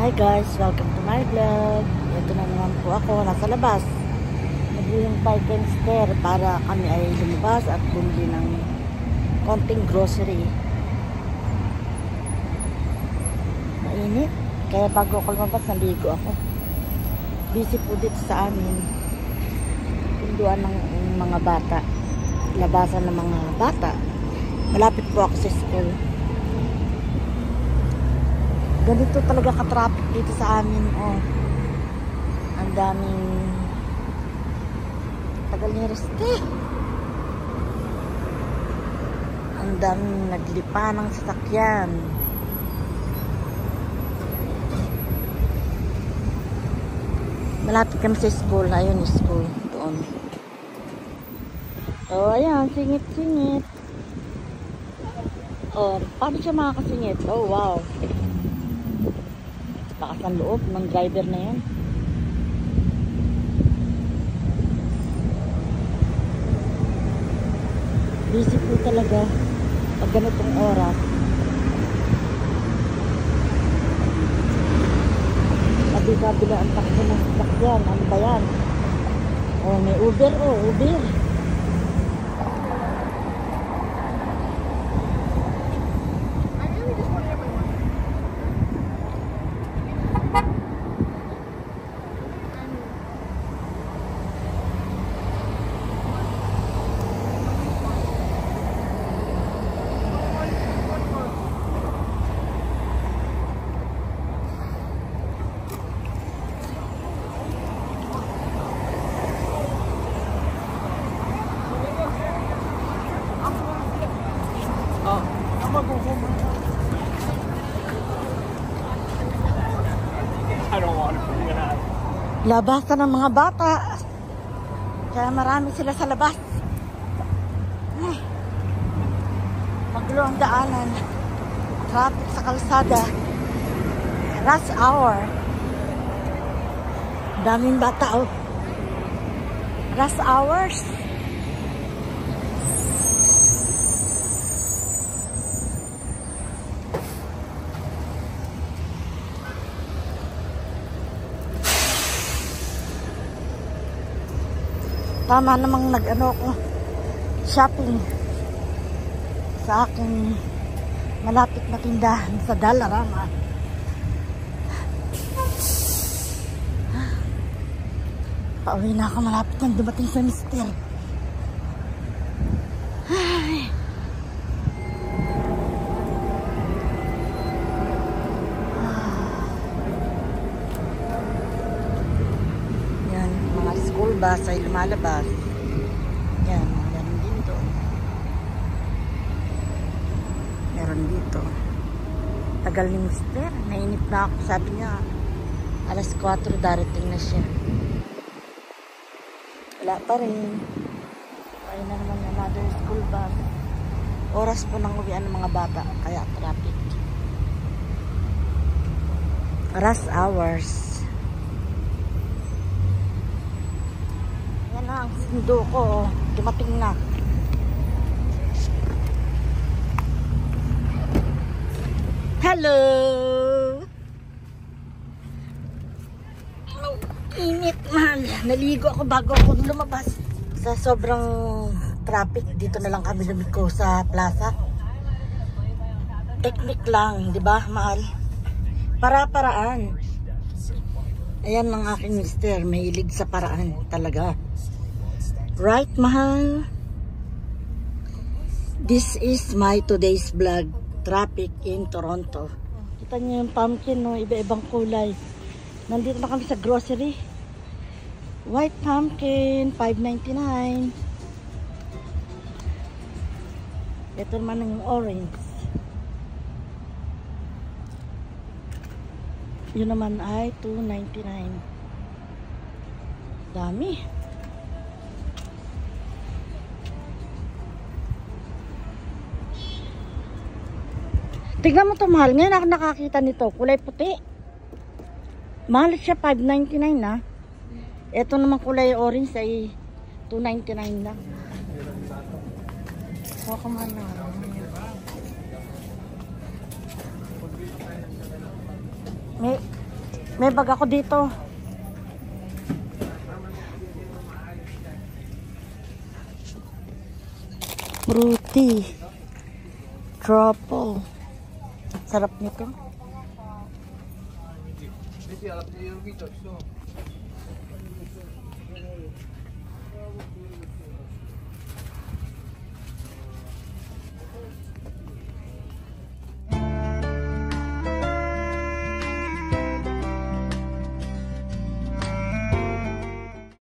Hi guys, welcome to my vlog. Ito na naman po ako, nasa labas. Nag-yung bike and stair para kami ay lumabas at bumili ng konting grocery. Mainit, kaya bago ako lumabas, naligo ako. Busy po dito sa amin. Pinduan ng mga bata. Labasan ng mga bata. Malapit po ako sa school. Ganito talaga ka-traffic dito sa amin. Oh. Ang daming tagal ni Reste. Ang daming naglipa ng sasakyan. Malapit kami sa school. Ayun yung school. Doon. Oh, ayan. Singit-singit. Oh, paano siya makakasingit? Oh, wow. Bakas ang loob ng driver na yan. Busy po talaga pag ganitong oras. Kabila ang takbo ng sasakyan. Ano ba yan? Oh, may Uber. Oh, Uber. Labasan ng mga bata. Kaya marami sila sa labas. Ay, magulo ang daanan. Traffic sa kalsada. Rush hour. Daming bata. Oh. Rush hours. Tama namang nag-ano ko shopping sa aking malapit na tindahan sa Dollarama. Pauwi na ako, malapit nang dumating sa mister. Ay. School bus ay lumalabas. Yan, meron dito. Meron dito. Tagal ni mister. Nainip na ako. Sabi niya, alas 4 darating na siya. Wala pa rin. Ayun na naman another school bus. Oras po nang uwian ng mga bata. Kaya traffic. Rush hours. Ang sundo ko, dumating na. Hello! Oh, init, mahal. Naligo ako bago ako lumabas. Sa sobrang traffic, dito na lang kami lumiko sa plaza. Technique lang, di ba, mahal? Para-paraan. Ayan ang aking mister, mahilig sa paraan talaga. Right, mahal? This is my today's vlog. Traffic in Toronto. Kita niyo yung pumpkin, no? Iba-ibang kulay. Nandito na kami sa grocery. White pumpkin, $5.99. Ito naman yung orange. Yun naman ay $2.99. Dami. Tignan mo to, mahal. Ngayon ako nakakita nito. Kulay puti. Mahal siya, $5.99 na. Ito naman kulay orange ay $2.99 na. Huwag ka mahal na. May bag ako dito. Fruity. Truffle. Sarap nito.